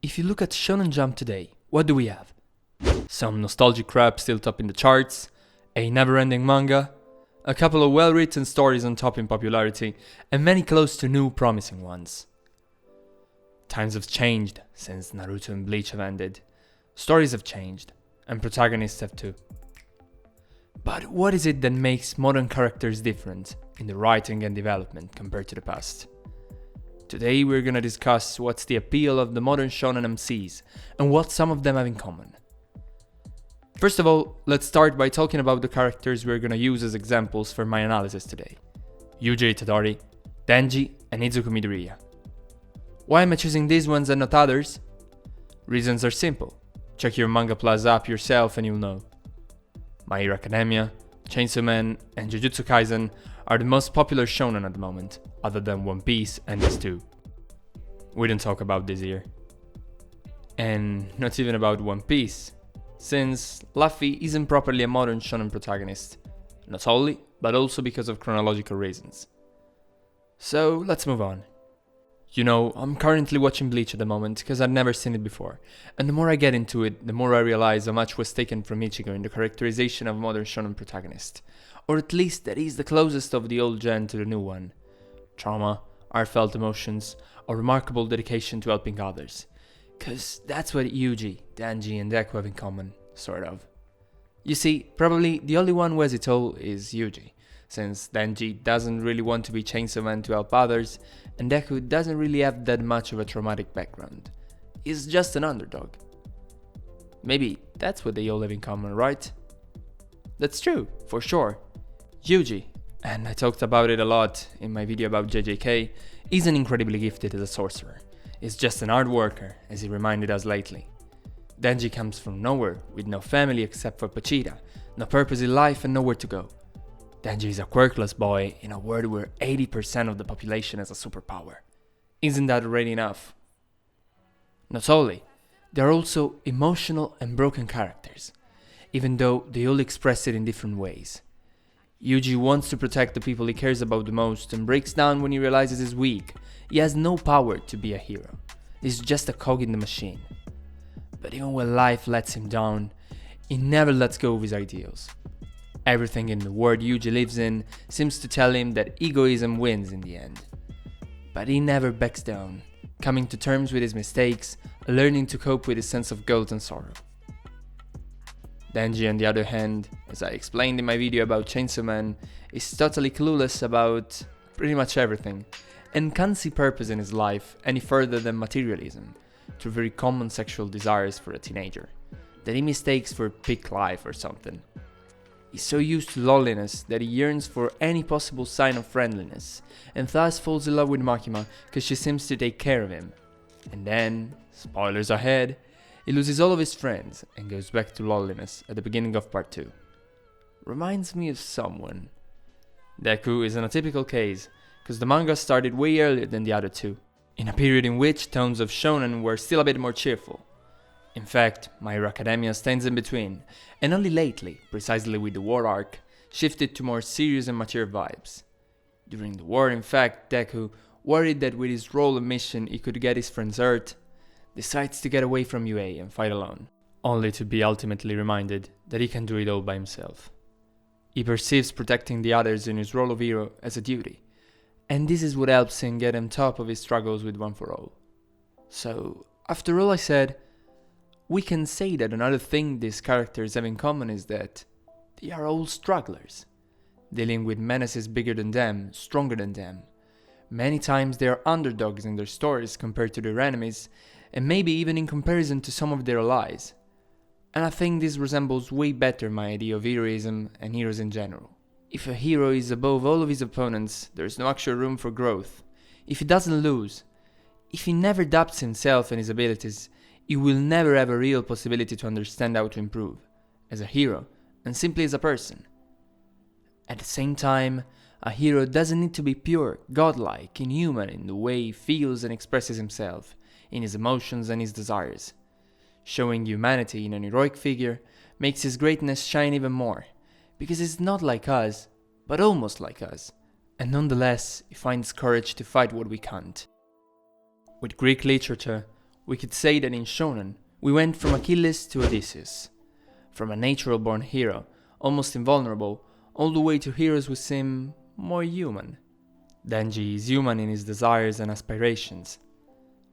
If you look at Shonen Jump today, what do we have? Some nostalgic crap still topping the charts, a never-ending manga, a couple of well-written stories on top in popularity, and many close to new promising ones. Times have changed since Naruto and Bleach have ended. Stories have changed, and protagonists have too. But what is it that makes modern characters different in the writing and development compared to the past? Today we're gonna discuss what's the appeal of the modern shonen MCs and what some of them have in common. First of all, let's start by talking about the characters we're gonna use as examples for my analysis today. Yuji Itadori, Denji, and Izuku Midoriya. Why am I choosing these ones and not others? Reasons are simple. Check your Manga Plus app yourself and you'll know. My Hero Academia, Chainsaw Man, and Jujutsu Kaisen are the most popular shonen at the moment, other than One Piece and these two. We don't talk about this here. And not even about One Piece, since Luffy isn't properly a modern shonen protagonist, not only, but also because of chronological reasons. So let's move on. You know, I'm currently watching Bleach at the moment because I'd never seen it before, and the more I get into it, the more I realize how much was taken from Ichigo in the characterization of modern shonen protagonist, or at least that he's the closest of the old gen to the new one. Trauma, heartfelt emotions, or remarkable dedication to helping others, cause that's what Yuji, Denji, and Deku have in common, sort of. You see, probably the only one who has it all is Yuji, since Denji doesn't really want to be Chainsaw Man to help others, and Deku doesn't really have that much of a traumatic background. He's just an underdog. Maybe that's what they all have in common, right? That's true, for sure. Yuji, and I talked about it a lot in my video about JJK, isn't incredibly gifted as a sorcerer. He's just an hard worker, as he reminded us lately. Denji comes from nowhere, with no family except for Pachita, no purpose in life and nowhere to go. Denji is a quirkless boy in a world where 80% of the population has a superpower. Isn't that already enough? Not only, they are also emotional and broken characters, even though they all express it in different ways. Yuji wants to protect the people he cares about the most and breaks down when he realizes he's weak. He has no power to be a hero. He's just a cog in the machine. But even when life lets him down, he never lets go of his ideals. Everything in the world Yuji lives in seems to tell him that egoism wins in the end. But he never backs down, coming to terms with his mistakes, learning to cope with his sense of guilt and sorrow. Denji, on the other hand, as I explained in my video about Chainsaw Man, is totally clueless about pretty much everything, and can't see purpose in his life any further than materialism, through very common sexual desires for a teenager, that he mistakes for peak life or something. He's so used to loneliness that he yearns for any possible sign of friendliness, and thus falls in love with Makima because she seems to take care of him. And then, spoilers ahead, he loses all of his friends and goes back to loneliness at the beginning of part 2. Reminds me of someone. Deku is an atypical case, because the manga started way earlier than the other two, in a period in which tones of shonen were still a bit more cheerful. In fact, My Hero Academia stands in between, and only lately, precisely with the war arc, shifted to more serious and mature vibes. During the war, in fact, Deku, worried that with his role and mission he could get his friends hurt, decides to get away from UA and fight alone, only to be ultimately reminded that he can do it all by himself. He perceives protecting the others in his role of hero as a duty, and this is what helps him get on top of his struggles with One For All. So, after all I said, we can say that another thing these characters have in common is that they are all strugglers, dealing with menaces bigger than them, stronger than them. Many times they are underdogs in their stories compared to their enemies, and maybe even in comparison to some of their allies. And I think this resembles way better my idea of heroism and heroes in general. If a hero is above all of his opponents, there is no actual room for growth. If he doesn't lose, if he never doubts himself and his abilities, he will never have a real possibility to understand how to improve, as a hero, and simply as a person. At the same time, a hero doesn't need to be pure, godlike, inhuman in the way he feels and expresses himself, in his emotions and his desires. Showing humanity in an heroic figure makes his greatness shine even more, because he's not like us, but almost like us, and nonetheless he finds courage to fight what we can't. With Greek literature, We could say that in Shonen, we went from Achilles to Odysseus, from a natural-born hero, almost invulnerable, all the way to heroes who seem more human. Denji is human in his desires and aspirations.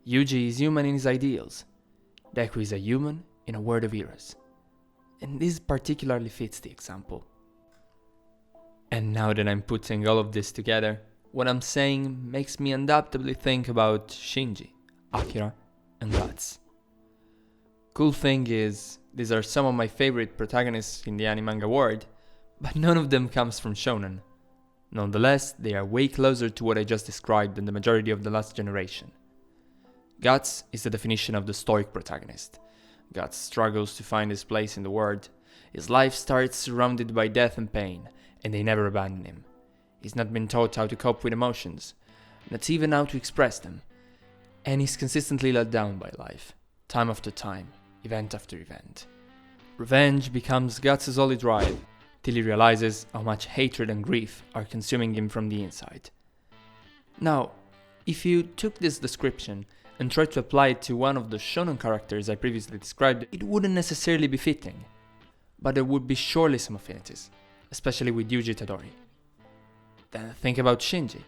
Yuji is human in his ideals. Deku is a human in a world of heroes. And this particularly fits the example. And now that I'm putting all of this together, what I'm saying makes me undoubtedly think about Shinji, Akira, and Guts. Cool thing is, these are some of my favorite protagonists in the anime manga world, but none of them comes from Shonen. Nonetheless, they are way closer to what I just described than the majority of the last generation. Guts is the definition of the stoic protagonist. Guts struggles to find his place in the world. His life starts surrounded by death and pain, and they never abandon him. He's not been taught how to cope with emotions, not even how to express them, and he's consistently let down by life, time after time, event after event. Revenge becomes Guts' only drive, till he realizes how much hatred and grief are consuming him from the inside. Now, if you took this description and tried to apply it to one of the shonen characters I previously described, it wouldn't necessarily be fitting, but there would be surely some affinities, especially with Yuji Tadori. Then think about Shinji.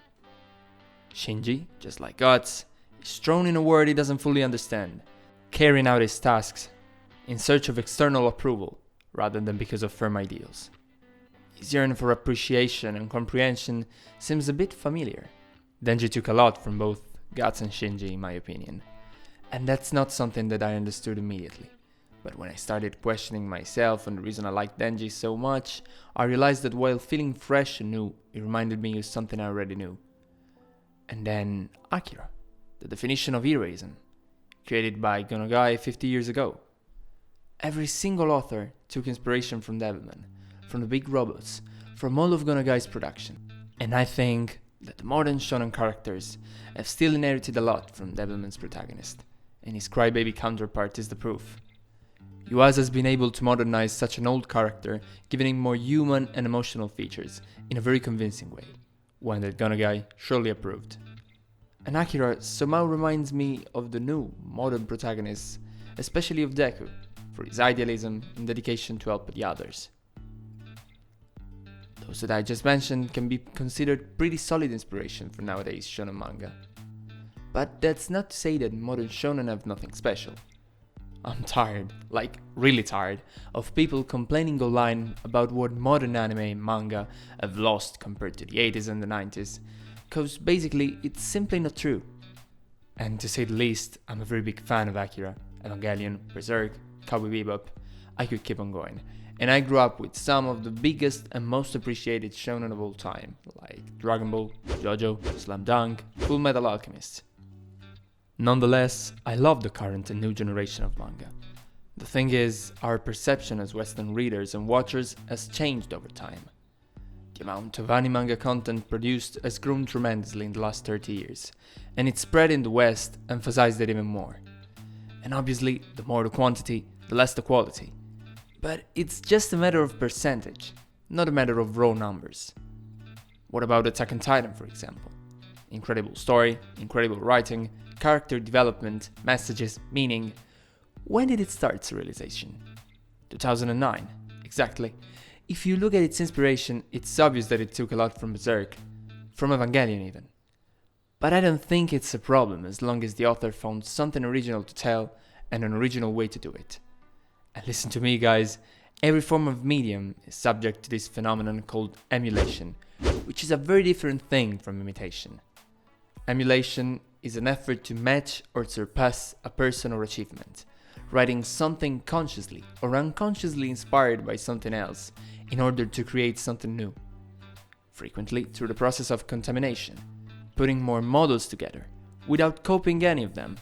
Shinji, just like Guts, is thrown in a world he doesn't fully understand, carrying out his tasks in search of external approval rather than because of firm ideals. His yearning for appreciation and comprehension seems a bit familiar. Denji took a lot from both Guts and Shinji in my opinion, and that's not something that I understood immediately. But when I started questioning myself and the reason I liked Denji so much, I realized that while feeling fresh and new, it reminded me of something I already knew. And then Akira, the definition of heroism, created by Gonagai 50 years ago. Every single author took inspiration from Devilman, from the big robots, from all of Gonagai's production. And I think that the modern shonen characters have still inherited a lot from Devilman's protagonist, and his crybaby counterpart is the proof. Yuasa has been able to modernize such an old character, giving him more human and emotional features in a very convincing way, one that Gonagai surely approved. And Akira somehow reminds me of the new, modern protagonists, especially of Deku, for his idealism and dedication to help the others. Those that I just mentioned can be considered pretty solid inspiration for nowadays shonen manga. But that's not to say that modern shonen have nothing special. I'm tired, like really tired, of people complaining online about what modern anime and manga have lost compared to the 80s and the 90s, cause basically it's simply not true. And to say the least, I'm a very big fan of Akira, Evangelion, Berserk, Cowboy Bebop. I could keep on going. And I grew up with some of the biggest and most appreciated shonen of all time, like Dragon Ball, JoJo, Slam Dunk, Full Metal Alchemist. Nonetheless, I love the current and new generation of manga. The thing is, our perception as Western readers and watchers has changed over time. The amount of anime manga content produced has grown tremendously in the last 30 years, and its spread in the West emphasized it even more. And obviously, the more the quantity, the less the quality. But it's just a matter of percentage, not a matter of raw numbers. What about Attack on Titan, for example? Incredible story, incredible writing, character development, messages, meaning. When did it start its realization? 2009, exactly. If you look at its inspiration, it's obvious that it took a lot from Berserk, from Evangelion even. But I don't think it's a problem as long as the author found something original to tell and an original way to do it. And listen to me guys, every form of medium is subject to this phenomenon called emulation, which is a very different thing from imitation. Emulation is an effort to match or surpass a person or achievement, writing something consciously or unconsciously inspired by something else in order to create something new. Frequently through the process of contamination, putting more models together, without copying any of them.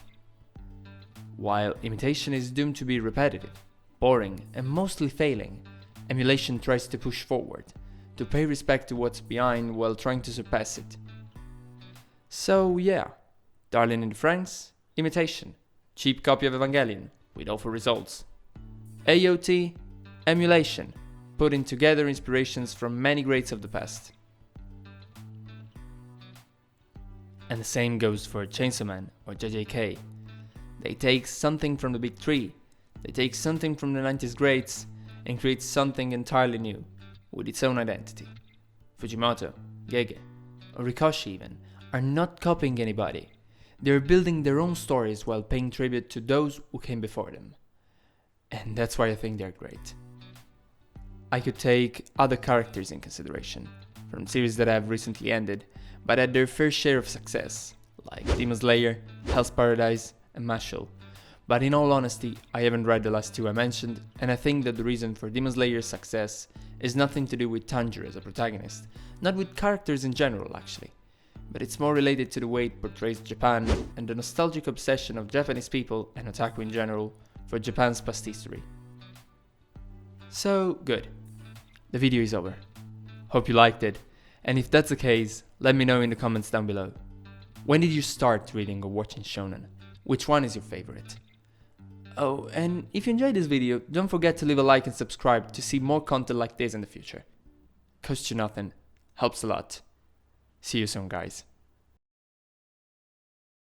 While imitation is doomed to be repetitive, boring, and mostly failing, emulation tries to push forward, to pay respect to what's behind while trying to surpass it. So yeah, Darling in the Franxx, imitation, cheap copy of Evangelion, with awful results. AOT, emulation, putting together inspirations from many greats of the past. And the same goes for Chainsaw Man or JJK. They take something from the big three, they take something from the 90s greats, and create something entirely new, with its own identity. Fujimoto, Gege, or Rikoshi even, are not copying anybody. They're building their own stories while paying tribute to those who came before them. And that's why I think they're great. I could take other characters in consideration, from series that have recently ended, but had their fair share of success, like Demon Slayer, Hell's Paradise, and Mashle. But in all honesty, I haven't read the last two I mentioned, and I think that the reason for Demon Slayer's success is nothing to do with Tanjiro as a protagonist, not with characters in general actually, but it's more related to the way it portrays Japan and the nostalgic obsession of Japanese people and otaku in general for Japan's past history. So, good. The video is over. Hope you liked it, and if that's the case, let me know in the comments down below. When did you start reading or watching shonen? Which one is your favorite? Oh, and if you enjoyed this video, don't forget to leave a like and subscribe to see more content like this in the future. Costs you nothing, helps a lot. See you soon, guys.